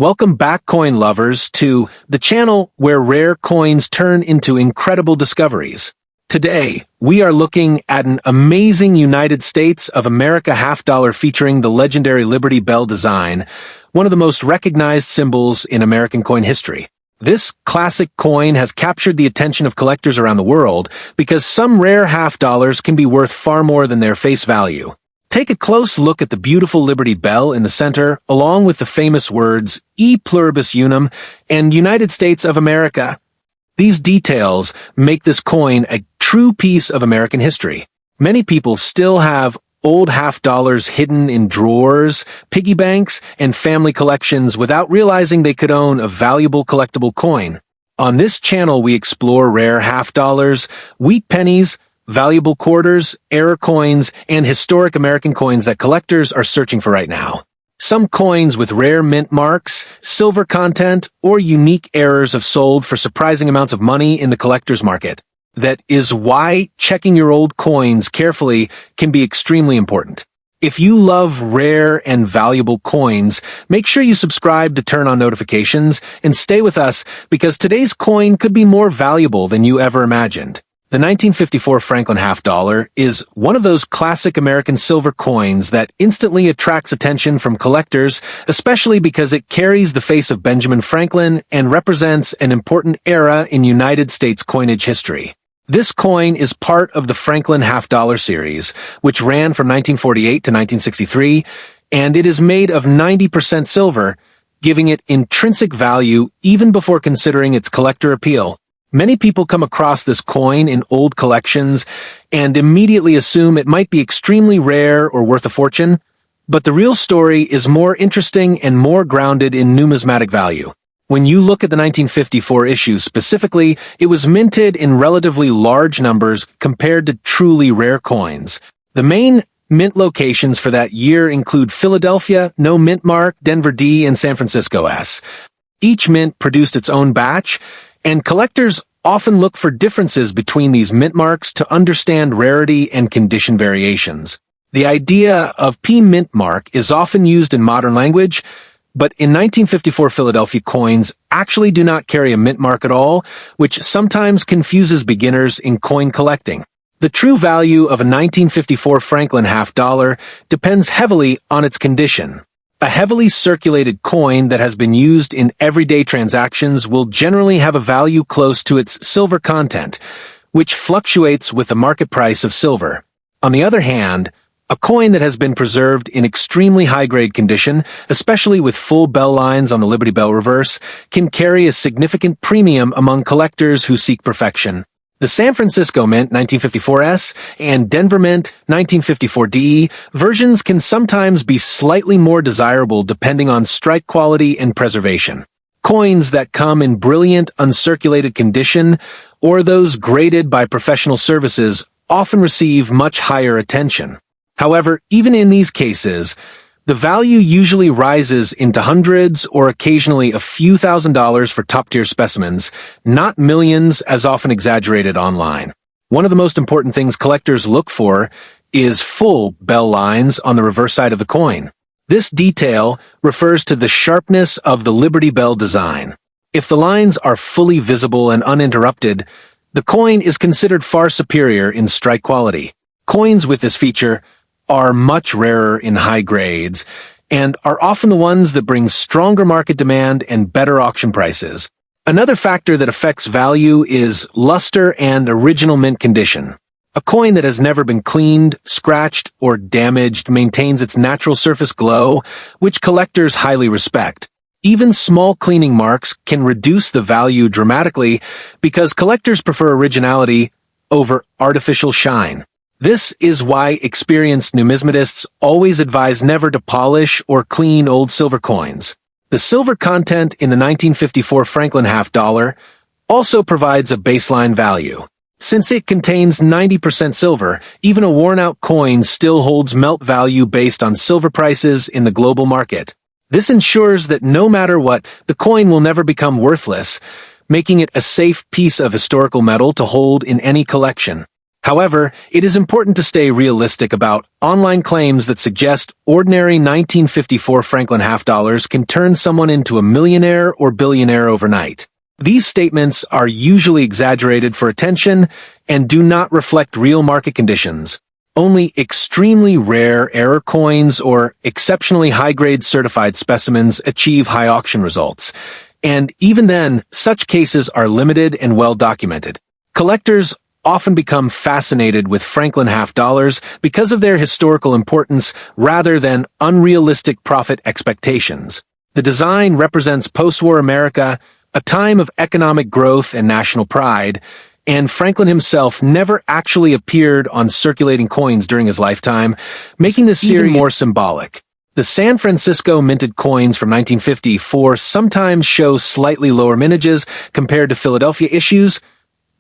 Welcome back, coin lovers, to the channel where rare coins turn into incredible discoveries. Today, we are looking at an amazing United States of America half-dollar featuring the legendary Liberty Bell design, one of the most recognized symbols in American coin history. This classic coin has captured the attention of collectors around the world because some rare half-dollars can be worth far more than their face value. Take a close look at the beautiful Liberty Bell in the center, along with the famous words E Pluribus Unum and United States of America. These details make this coin a true piece of American history. Many people still have old half-dollars hidden in drawers, piggy banks, and family collections without realizing they could own a valuable collectible coin. On this channel, we explore rare half-dollars, wheat pennies, valuable quarters, error coins, and historic American coins that collectors are searching for right now. Some coins with rare mint marks, silver content, or unique errors have sold for surprising amounts of money in the collector's market. That is why checking your old coins carefully can be extremely important. If you love rare and valuable coins, make sure you subscribe to turn on notifications and stay with us because today's coin could be more valuable than you ever imagined. The 1954 Franklin half-dollar is one of those classic American silver coins that instantly attracts attention from collectors, especially because it carries the face of Benjamin Franklin and represents an important era in United States coinage history. This coin is part of the Franklin half-dollar series, which ran from 1948 to 1963, and it is made of 90% silver, giving it intrinsic value even before considering its collector appeal. Many people come across this coin in old collections and immediately assume it might be extremely rare or worth a fortune, but the real story is more interesting and more grounded in numismatic value. When you look at the 1954 issue specifically, it was minted in relatively large numbers compared to truly rare coins. The main mint locations for that year include Philadelphia, no mint mark, Denver D, and San Francisco S. Each mint produced its own batch, and collectors often look for differences between these mint marks to understand rarity and condition variations. The idea of P mint mark is often used in modern language, but in 1954 Philadelphia coins actually do not carry a mint mark at all, which sometimes confuses beginners in coin collecting. The true value of a 1954 Franklin half-dollar depends heavily on its condition. A heavily circulated coin that has been used in everyday transactions will generally have a value close to its silver content, which fluctuates with the market price of silver. On the other hand, a coin that has been preserved in extremely high-grade condition, especially with full bell lines on the Liberty Bell reverse, can carry a significant premium among collectors who seek perfection. The San Francisco Mint 1954S and Denver Mint 1954D versions can sometimes be slightly more desirable depending on strike quality and preservation. Coins that come in brilliant, uncirculated condition, or those graded by professional services, often receive much higher attention. However, even in these cases, the value usually rises into hundreds or occasionally a few $1,000s for top-tier specimens, not millions as often exaggerated online. One of the most important things collectors look for is full bell lines on the reverse side of the coin. This detail refers to the sharpness of the Liberty Bell design. If the lines are fully visible and uninterrupted, the coin is considered far superior in strike quality. Coins with this feature are much rarer in high grades, and are often the ones that bring stronger market demand and better auction prices. Another factor that affects value is luster and original mint condition. A coin that has never been cleaned, scratched, or damaged maintains its natural surface glow, which collectors highly respect. Even small cleaning marks can reduce the value dramatically because collectors prefer originality over artificial shine. This is why experienced numismatists always advise never to polish or clean old silver coins. The silver content in the 1954 Franklin half-dollar also provides a baseline value. Since it contains 90% silver, even a worn-out coin still holds melt value based on silver prices in the global market. This ensures that no matter what, the coin will never become worthless, making it a safe piece of historical metal to hold in any collection. However, it is important to stay realistic about online claims that suggest ordinary 1954 Franklin half dollars can turn someone into a millionaire or billionaire overnight. These statements are usually exaggerated for attention and do not reflect real market conditions. Only extremely rare error coins or exceptionally high-grade certified specimens achieve high auction results. And even then, such cases are limited and well documented. Collectors often become fascinated with Franklin half dollars because of their historical importance rather than unrealistic profit expectations. The design represents post-war America, a time of economic growth and national pride, and Franklin himself never actually appeared on circulating coins during his lifetime, making the series more symbolic. The San Francisco minted coins from 1954 sometimes show slightly lower mintages compared to Philadelphia issues,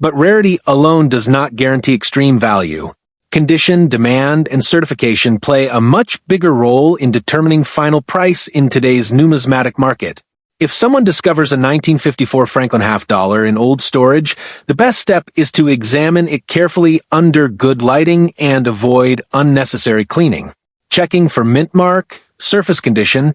but rarity alone does not guarantee extreme value. Condition, demand, and certification play a much bigger role in determining final price in today's numismatic market. If someone discovers a 1954 Franklin half dollar in old storage, the best step is to examine it carefully under good lighting and avoid unnecessary cleaning. Checking for mint mark, surface condition,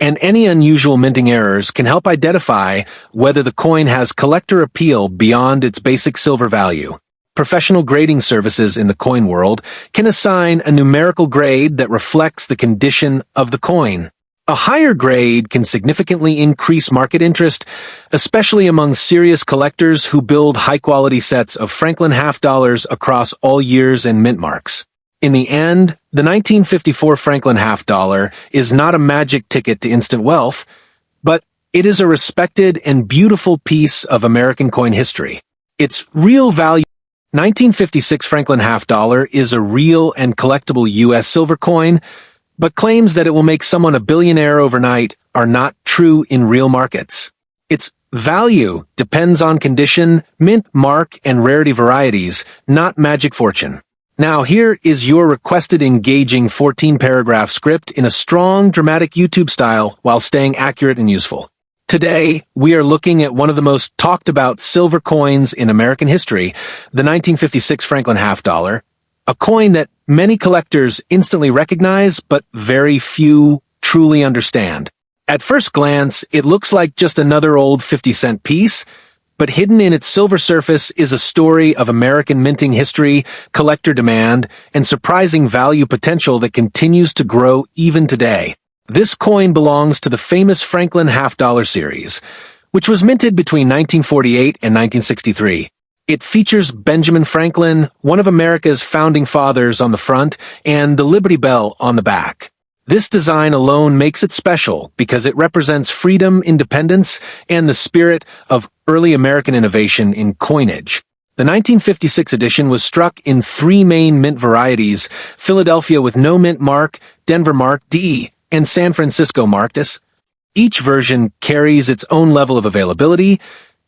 and any unusual minting errors can help identify whether the coin has collector appeal beyond its basic silver value. Professional grading services in the coin world can assign a numerical grade that reflects the condition of the coin. A higher grade can significantly increase market interest, especially among serious collectors who build high-quality sets of Franklin half dollars across all years and mint marks. In the end, the 1954 Franklin half dollar is not a magic ticket to instant wealth, but it is a respected and beautiful piece of American coin history. Its real value. 1956 Franklin half dollar is a real and collectible U.S. silver coin, but claims that it will make someone a billionaire overnight are not true in real markets. Its value depends on condition, mint mark, and rarity varieties, not magic fortune. Now here is your requested engaging 14-paragraph script in a strong, dramatic YouTube style while staying accurate and useful. Today, we are looking at one of the most talked about silver coins in American history, the 1956 Franklin half dollar, a coin that many collectors instantly recognize, but very few truly understand. At first glance, it looks like just another old 50-cent piece, but hidden in its silver surface is a story of American minting history, collector demand, and surprising value potential that continues to grow even today. This coin belongs to the famous Franklin half dollar series, which was minted between 1948 and 1963. It features Benjamin Franklin, one of America's founding fathers, on the front, and the Liberty Bell on the back. This design alone makes it special because it represents freedom, independence, and the spirit of early American innovation in coinage. The 1956 edition was struck in three main mint varieties: Philadelphia with no mint mark, Denver Mark D, and San Francisco Marked S. Each version carries its own level of availability,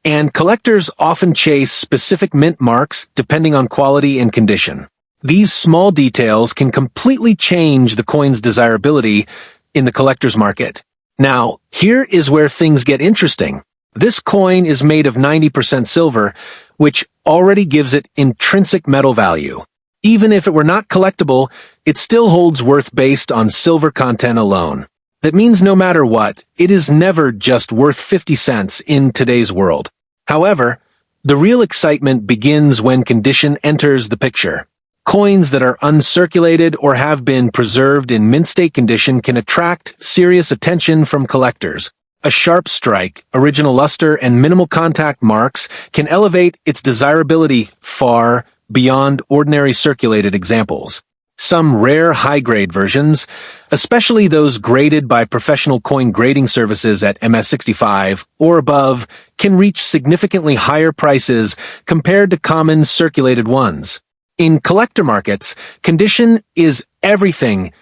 and collectors often chase specific mint marks depending on quality and condition. These small details can completely change the coin's desirability in the collector's market. Now, here is where things get interesting. This coin is made of 90% silver, which already gives it intrinsic metal value. Even if it were not collectible, it still holds worth based on silver content alone. That means no matter what, it is never just worth 50 cents in today's world. However, the real excitement begins when condition enters the picture. Coins that are uncirculated or have been preserved in mint state condition can attract serious attention from collectors. A sharp strike, original luster, and minimal contact marks can elevate its desirability far beyond ordinary circulated examples. Some rare high-grade versions, especially those graded by professional coin grading services at MS65 or above, can reach significantly higher prices compared to common circulated ones. In collector markets, condition is everything,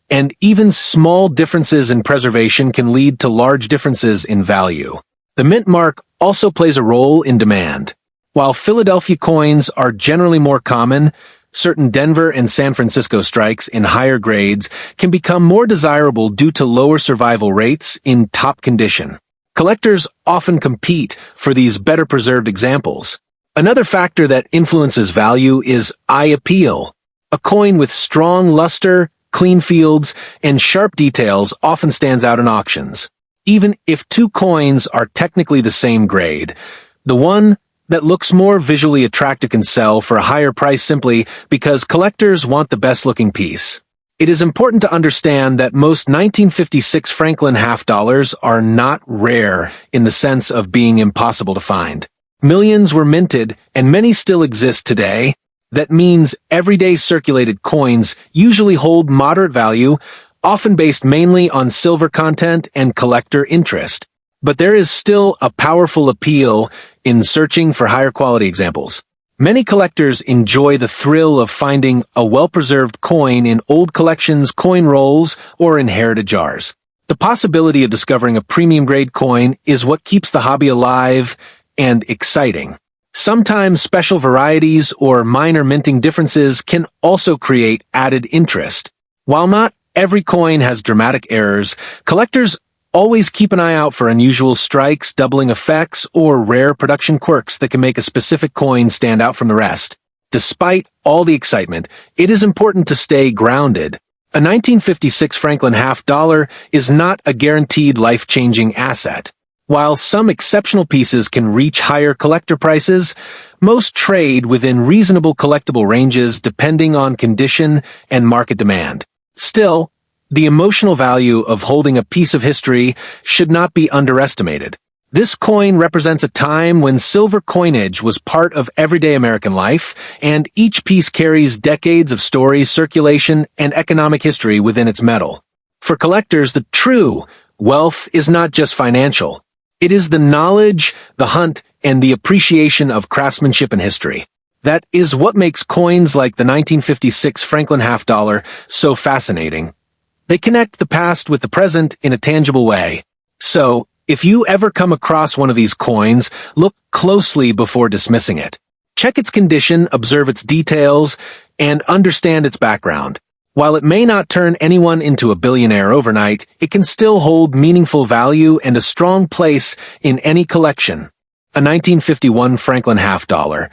and even small differences in preservation can lead to large differences in value. The mint mark also plays a role in demand. While Philadelphia coins are generally more common, certain Denver and San Francisco strikes in higher grades can become more desirable due to lower survival rates in top condition. Collectors often compete for these better preserved examples. Another factor that influences value is eye appeal. A coin with strong luster, clean fields, and sharp details often stands out in auctions. Even if two coins are technically the same grade, the one that looks more visually attractive can sell for a higher price simply because collectors want the best-looking piece. It is important to understand that most 1956 Franklin half dollars are not rare in the sense of being impossible to find. Millions were minted, and many still exist today. That means everyday circulated coins usually hold moderate value, often based mainly on silver content and collector interest. But there is still a powerful appeal in searching for higher quality examples. Many collectors enjoy the thrill of finding a well-preserved coin in old collections, coin rolls, or inherited jars. The possibility of discovering a premium-grade coin is what keeps the hobby alive and exciting. Sometimes special varieties or minor minting differences can also create added interest. While not every coin has dramatic errors, collectors always keep an eye out for unusual strikes, doubling effects, or rare production quirks that can make a specific coin stand out from the rest. Despite all the excitement, it is important to stay grounded. A 1956 Franklin half dollar is not a guaranteed life-changing asset. While some exceptional pieces can reach higher collector prices, most trade within reasonable collectible ranges depending on condition and market demand. Still, the emotional value of holding a piece of history should not be underestimated. This coin represents a time when silver coinage was part of everyday American life, and each piece carries decades of stories, circulation, and economic history within its metal. For collectors, the true wealth is not just financial. It is the knowledge, the hunt, and the appreciation of craftsmanship and history. That is what makes coins like the 1956 Franklin half dollar so fascinating. They connect the past with the present in a tangible way. So, if you ever come across one of these coins, look closely before dismissing it. Check its condition, observe its details, and understand its background. While it may not turn anyone into a billionaire overnight, it can still hold meaningful value and a strong place in any collection. A 1951 Franklin half dollar.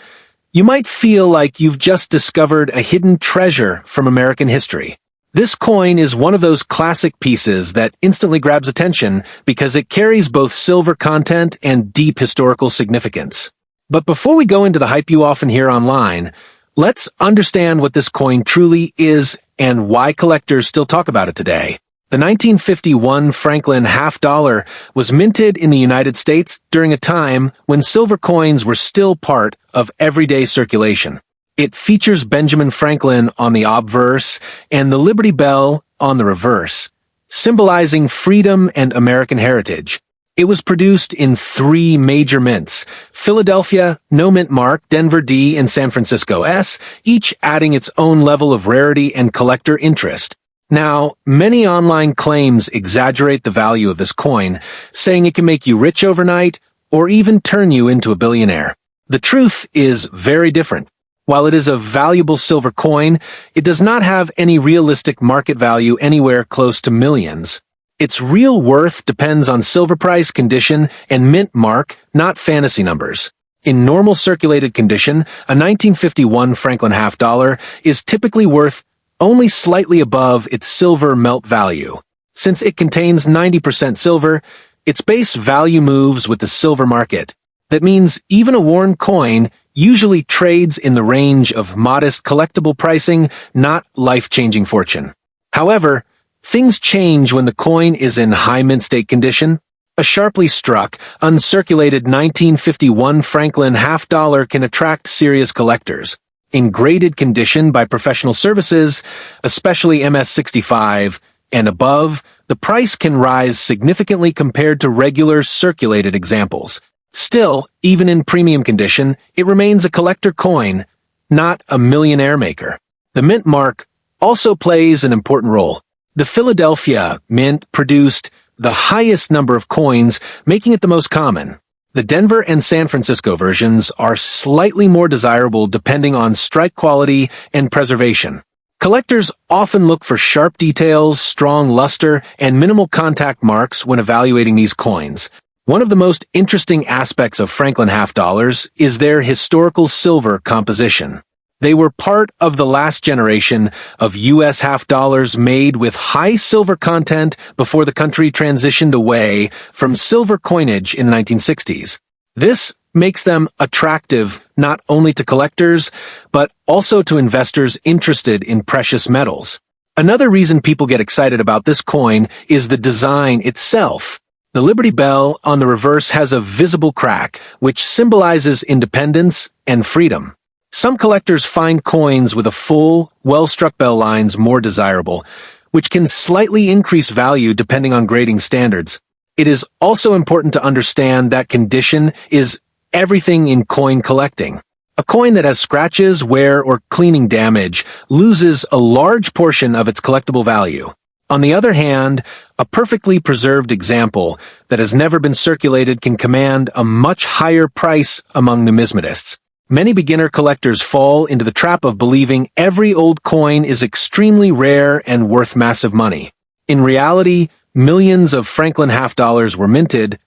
You might feel like you've just discovered a hidden treasure from American history. This coin is one of those classic pieces that instantly grabs attention because it carries both silver content and deep historical significance. But before we go into the hype you often hear online, let's understand what this coin truly is and why collectors still talk about it today. The 1951 Franklin half dollar was minted in the United States during a time when silver coins were still part of everyday circulation. It features Benjamin Franklin on the obverse and the Liberty Bell on the reverse, symbolizing freedom and American heritage. It was produced in 3 major mints: Philadelphia, no mint mark, Denver D, and San Francisco S, each adding its own level of rarity and collector interest. Now, many online claims exaggerate the value of this coin, saying it can make you rich overnight or even turn you into a billionaire. The truth is very different. While it is a valuable silver coin, it does not have any realistic market value anywhere close to millions. Its real worth depends on silver price, condition, and mint mark, not fantasy numbers. In normal circulated condition, a 1951 Franklin half dollar is typically worth only slightly above its silver melt value. Since it contains 90% silver, its base value moves with the silver market. That means even a worn coin usually trades in the range of modest collectible pricing, not life-changing fortune. However, things change when the coin is in high mint state condition. A sharply struck, uncirculated 1951 Franklin half dollar can attract serious collectors. In graded condition by professional services, especially MS-65 and above, the price can rise significantly compared to regular circulated examples. Still, even in premium condition, it remains a collector coin, not a millionaire maker. The mint mark also plays an important role. The Philadelphia Mint produced the highest number of coins, making it the most common. The Denver and San Francisco versions are slightly more desirable depending on strike quality and preservation. Collectors often look for sharp details, strong luster, and minimal contact marks when evaluating these coins. One of the most interesting aspects of Franklin half dollars is their historical silver composition. They were part of the last generation of U.S. half dollars made with high silver content before the country transitioned away from silver coinage in the 1960s. This makes them attractive not only to collectors, but also to investors interested in precious metals. Another reason people get excited about this coin is the design itself. The Liberty Bell on the reverse has a visible crack, which symbolizes independence and freedom. Some collectors find coins with a full, well-struck bell lines more desirable, which can slightly increase value depending on grading standards. It is also important to understand that condition is everything in coin collecting. A coin that has scratches, wear, or cleaning damage loses a large portion of its collectible value. On the other hand, a perfectly preserved example that has never been circulated can command a much higher price among numismatists. Many beginner collectors fall into the trap of believing every old coin is extremely rare and worth massive money. In reality, millions of Franklin half dollars were minted,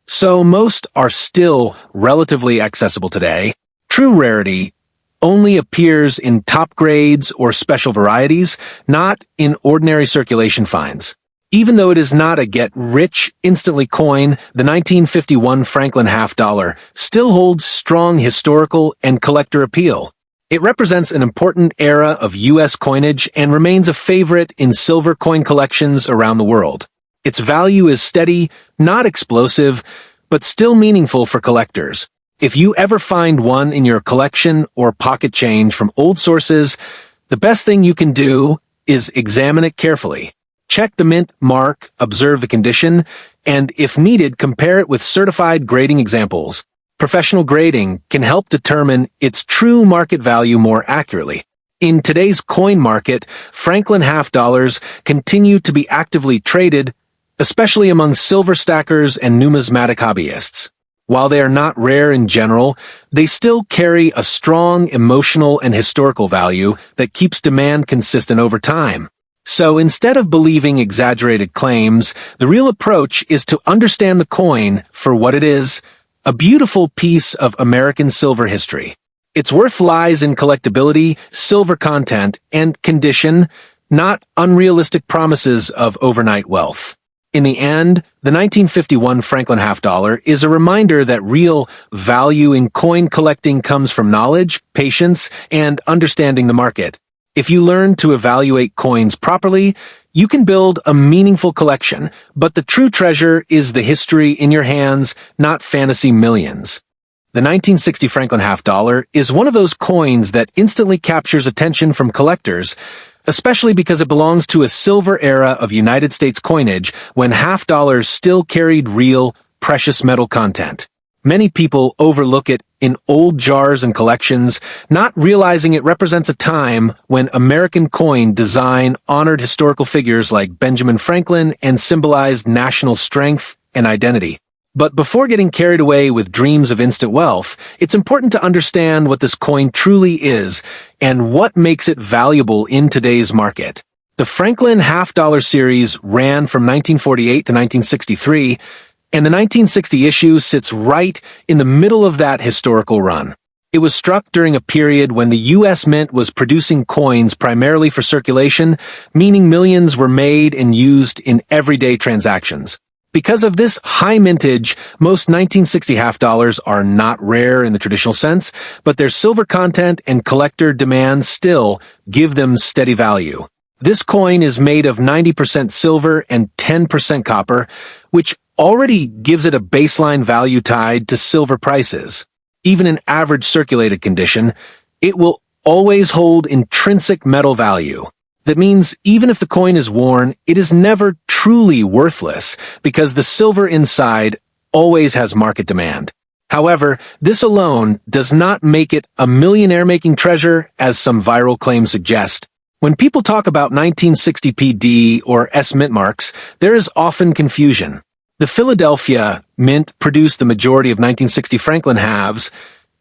so most are still relatively accessible today. True rarity only appears in top grades or special varieties, not in ordinary circulation finds. Even though it is not a get-rich instantly coin, the 1951 Franklin half dollar still holds strong historical and collector appeal. It represents an important era of U.S. coinage and remains a favorite in silver coin collections around the world. Its value is steady, not explosive, but still meaningful for collectors. If you ever find one in your collection or pocket change from old sources, the best thing you can do is examine it carefully. Check the mint mark, observe the condition, and if needed, compare it with certified grading examples. Professional grading can help determine its true market value more accurately. In today's coin market, Franklin half dollars continue to be actively traded, especially among silver stackers and numismatic hobbyists. While they are not rare in general, they still carry a strong emotional and historical value that keeps demand consistent over time. So instead of believing exaggerated claims, the real approach is to understand the coin for what it is, a beautiful piece of American silver history. Its worth lies in collectability, silver content, and condition, not unrealistic promises of overnight wealth. In the end, the 1951 Franklin half dollar is a reminder that real value in coin collecting comes from knowledge, patience, and understanding the market. If you learn to evaluate coins properly, you can build a meaningful collection, but the true treasure is the history in your hands, not fantasy millions. The 1960 Franklin half dollar is one of those coins that instantly captures attention from collectors, especially because it belongs to a silver era of United States coinage when half dollars still carried real, precious metal content. Many people overlook it in old jars and collections, not realizing it represents a time when American coin design honored historical figures like Benjamin Franklin and symbolized national strength and identity. But before getting carried away with dreams of instant wealth, it's important to understand what this coin truly is and what makes it valuable in today's market. The Franklin half dollar series ran from 1948 to 1963, and the 1960 issue sits right in the middle of that historical run. It was struck during a period when the U.S. Mint was producing coins primarily for circulation, meaning millions were made and used in everyday transactions. Because of this high mintage, most 1960 half dollars are not rare in the traditional sense, but their silver content and collector demand still give them steady value. This coin is made of 90% silver and 10% copper, which already gives it a baseline value tied to silver prices. Even in average circulated condition, it will always hold intrinsic metal value. That means even if the coin is worn, it is never truly worthless because the silver inside always has market demand. However, this alone does not make it a millionaire-making treasure, as some viral claims suggest. When people talk about 1960 PD or S mint marks, there is often confusion. The Philadelphia Mint produced the majority of 1960 Franklin halves,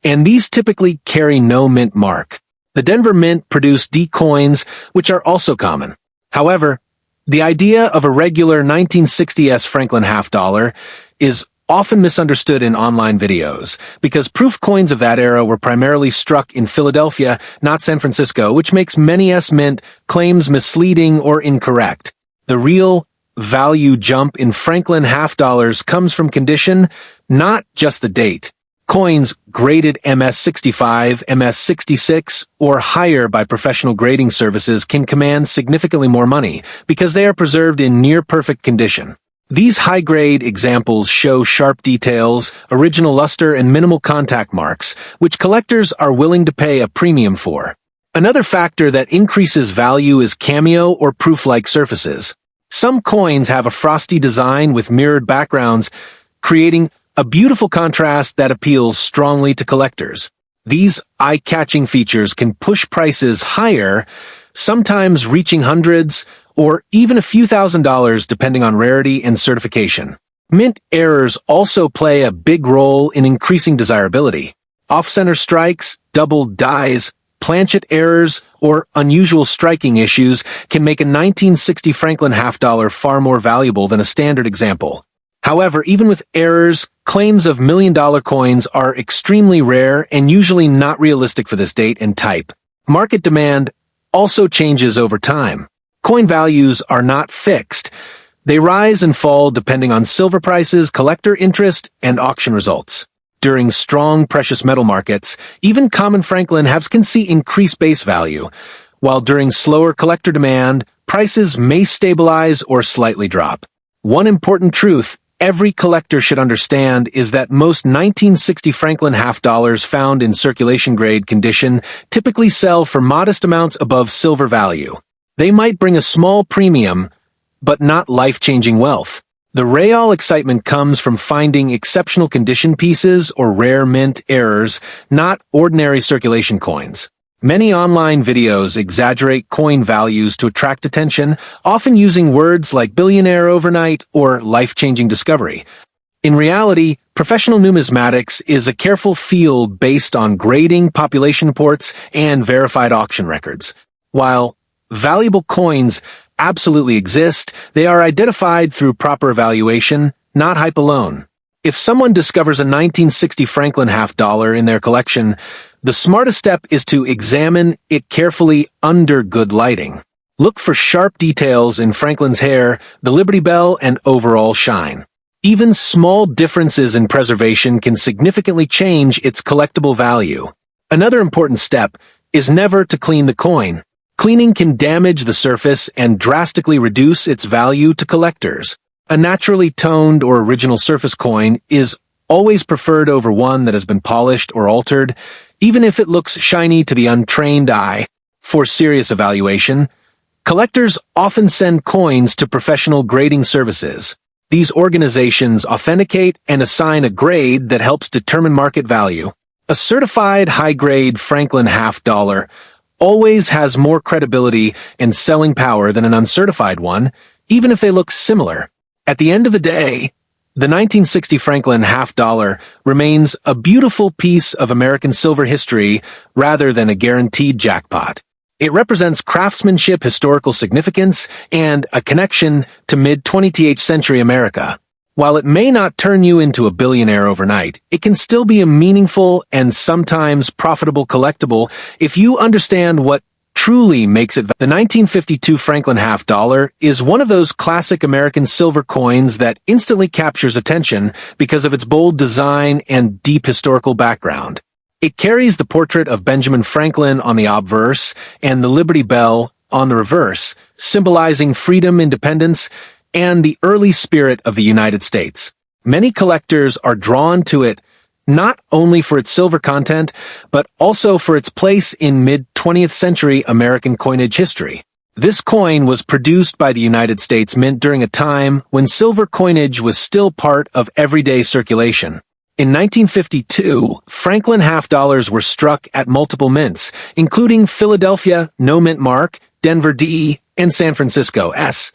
and these typically carry no mint mark. The Denver Mint produced D coins, which are also common. However, the idea of a regular 1960s Franklin half dollar is often misunderstood in online videos, because proof coins of that era were primarily struck in Philadelphia, not San Francisco, which makes many mint claims misleading or incorrect. The real value jump in Franklin half dollars comes from condition, not just the date. Coins graded MS65, MS66, or higher by professional grading services can command significantly more money because they are preserved in near-perfect condition. These high-grade examples show sharp details, original luster, and minimal contact marks, which collectors are willing to pay a premium for. Another factor that increases value is cameo or proof-like surfaces. Some coins have a frosty design with mirrored backgrounds, creating a beautiful contrast that appeals strongly to collectors. These eye-catching features can push prices higher, sometimes reaching hundreds or even a few $1,000s depending on rarity and certification. Mint errors also play a big role in increasing desirability. Off-center strikes, double dies, planchet errors, or unusual striking issues can make a 1960 Franklin half dollar far more valuable than a standard example. However, even with errors, claims of million-dollar coins are extremely rare and usually not realistic for this date and type. Market demand also changes over time. Coin values are not fixed. They rise and fall depending on silver prices, collector interest, and auction results. During strong precious metal markets, even common Franklin halves can see increased base value, while during slower collector demand, prices may stabilize or slightly drop. One important truth every collector should understand is that most 1960 Franklin half dollars found in circulation grade condition typically sell for modest amounts above silver value. They might bring a small premium, but not life-changing wealth. The real excitement comes from finding exceptional condition pieces or rare mint errors, not ordinary circulation coins. Many online videos exaggerate coin values to attract attention, often using words like billionaire overnight or life-changing discovery. In reality, professional numismatics is a careful field based on grading, population reports, and verified auction records. While valuable coins absolutely exist, they are identified through proper evaluation, not hype alone. If someone discovers a 1960 Franklin half dollar in their collection, the smartest step is to examine it carefully under good lighting. Look for sharp details in Franklin's hair, the Liberty Bell, and overall shine. Even small differences in preservation can significantly change its collectible value. Another important step is never to clean the coin. Cleaning can damage the surface and drastically reduce its value to collectors. A naturally toned or original surface coin is always preferred over one that has been polished or altered, even if it looks shiny to the untrained eye. For serious evaluation, collectors often send coins to professional grading services. These organizations authenticate and assign a grade that helps determine market value. A certified high-grade Franklin half dollar always has more credibility and selling power than an uncertified one, even if they look similar. At the end of the day, the 1960 Franklin half dollar remains a beautiful piece of American silver history rather than a guaranteed jackpot. It represents craftsmanship, historical significance, and a connection to mid-20th century America. While it may not turn you into a billionaire overnight, it can still be a meaningful and sometimes profitable collectible if you understand what truly makes it. The 1952 Franklin half dollar is one of those classic American silver coins that instantly captures attention because of its bold design and deep historical background. It carries the portrait of Benjamin Franklin on the obverse and the Liberty Bell on the reverse, symbolizing freedom, independence, and the early spirit of the United States. Many collectors are drawn to it not only for its silver content, but also for its place in mid-20th century American coinage history. This coin was produced by the United States Mint during a time when silver coinage was still part of everyday circulation. In 1952, Franklin half dollars were struck at multiple mints, including Philadelphia, no mint mark, Denver D, and San Francisco S.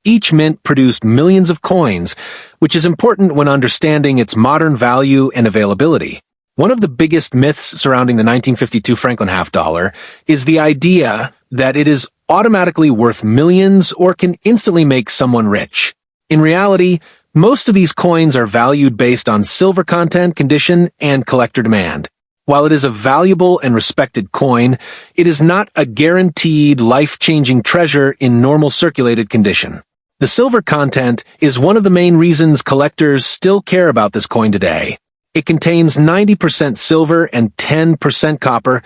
Each mint produced millions of coins, which is important when understanding its modern value and availability. One of the biggest myths surrounding the 1952 Franklin half dollar is the idea that it is automatically worth millions or can instantly make someone rich. In reality, Most of these coins are valued based on silver content, condition, and collector demand. While it is a valuable and respected coin, it is not a guaranteed life-changing treasure in normal circulated condition. The silver content is one of the main reasons collectors still care about this coin today. It contains 90% silver and 10% copper,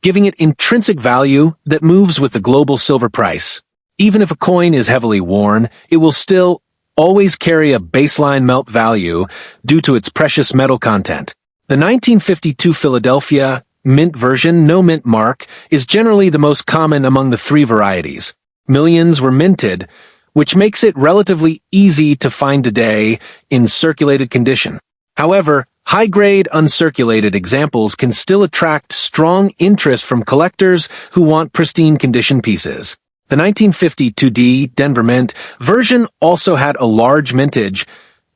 giving it intrinsic value that moves with the global silver price. Even if a coin is heavily worn, it will still always carry a baseline melt value due to its precious metal content. The 1952 Philadelphia mint version, no mint mark, is generally the most common among the three varieties. Millions were minted, which makes it relatively easy to find today in circulated condition. However, high-grade uncirculated examples can still attract strong interest from collectors who want pristine condition pieces. The 1952 Denver Mint version also had a large mintage,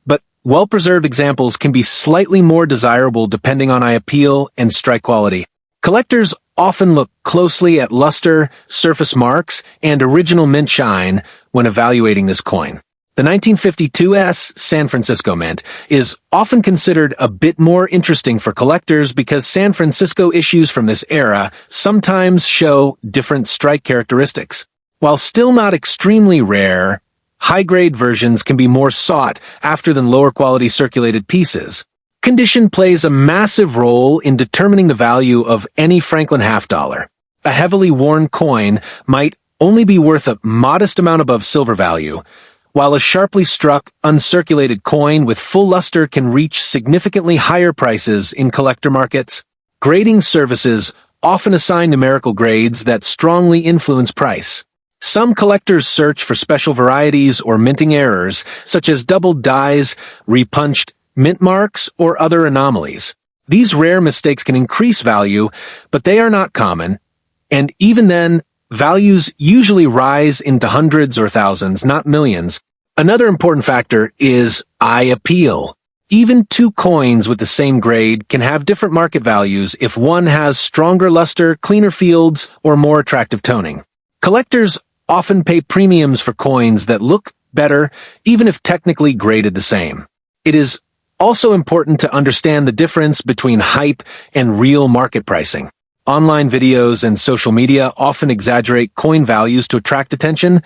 but well-preserved examples can be slightly more desirable depending on eye appeal and strike quality. Collectors often look closely at luster, surface marks, and original mint shine when evaluating this coin. The 1952's San Francisco Mint is often considered a bit more interesting for collectors because San Francisco issues from this era sometimes show different strike characteristics. While still not extremely rare, high-grade versions can be more sought after than lower-quality circulated pieces. Condition plays a massive role in determining the value of any Franklin half-dollar. A heavily worn coin might only be worth a modest amount above silver value, while a sharply struck, uncirculated coin with full luster can reach significantly higher prices in collector markets. Grading services often assign numerical grades that strongly influence price. Some collectors search for special varieties or minting errors, such as doubled dies, repunched mint marks, or other anomalies. These rare mistakes can increase value, but they are not common, and even then, values usually rise into hundreds or thousands, not millions. Another important factor is eye appeal. Even two coins with the same grade can have different market values if one has stronger luster, cleaner fields, or more attractive toning. Collectors often pay premiums for coins that look better, even if technically graded the same. It is also important to understand the difference between hype and real market pricing. Online videos and social media often exaggerate coin values to attract attention,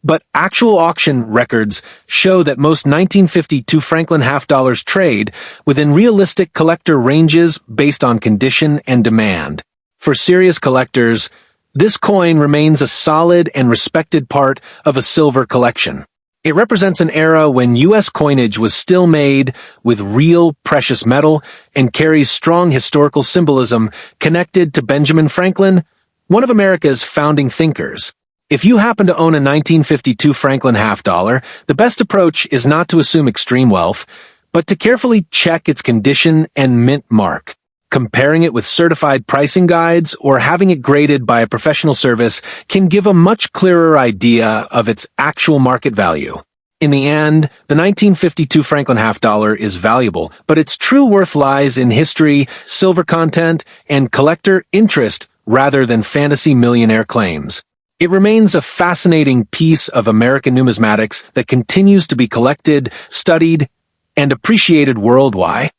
but actual auction records show that most 1952 Franklin half-dollars trade within realistic collector ranges based on condition and demand. For serious collectors, this coin remains a solid and respected part of a silver collection. It represents an era when U.S. coinage was still made with real precious metal and carries strong historical symbolism connected to Benjamin Franklin, one of America's founding thinkers. If you happen to own a 1952 Franklin half-dollar, the best approach is not to assume extreme wealth, but to carefully check its condition and mint mark. Comparing it with certified pricing guides or having it graded by a professional service can give a much clearer idea of its actual market value. In the end, the 1952 Franklin half-dollar is valuable, but its true worth lies in history, silver content, and collector interest rather than fantasy millionaire claims. It remains a fascinating piece of American numismatics that continues to be collected, studied, and appreciated worldwide.